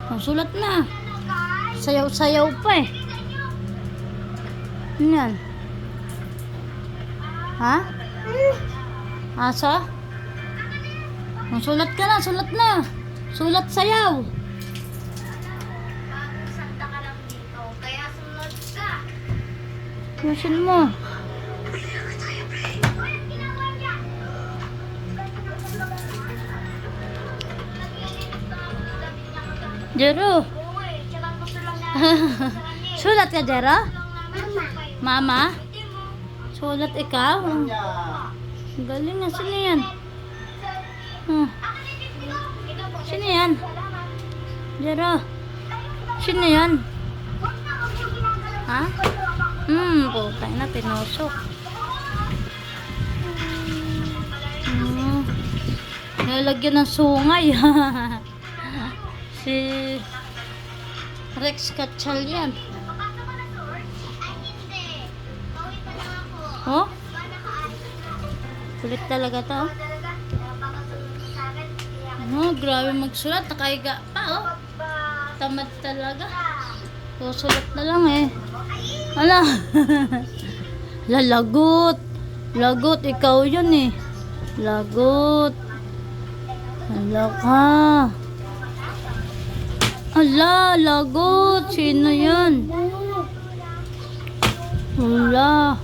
Oh, sulat na. Sayaw-sayaw pa eh. Ano yan? Ha? Asa? Oh, sulat ka na, sulat na. Sulat sayaw. Santa ka lang dito, kaya sunod ka. Tusin mo. Jero. Uy, tsaka gusto lang na Sulat ka, Jero? Mama. Mama? Sulat ikaw? Ang galing nga. Sino yan? Sino yan? Jero. Sino yan? Ha? Putang na, tinusok. Nilagyan ng sungay. Si Rex Katchal yan. Oh? Kulit talaga to. Oh, grabe magsulat. Nakaiga pa, oh. Tamad talaga. Susulat na lang eh. Ala. Lagot. Lagot, ikaw yun eh. Lagot. Ala ka. Ala, lagot. Sino yan? Ala.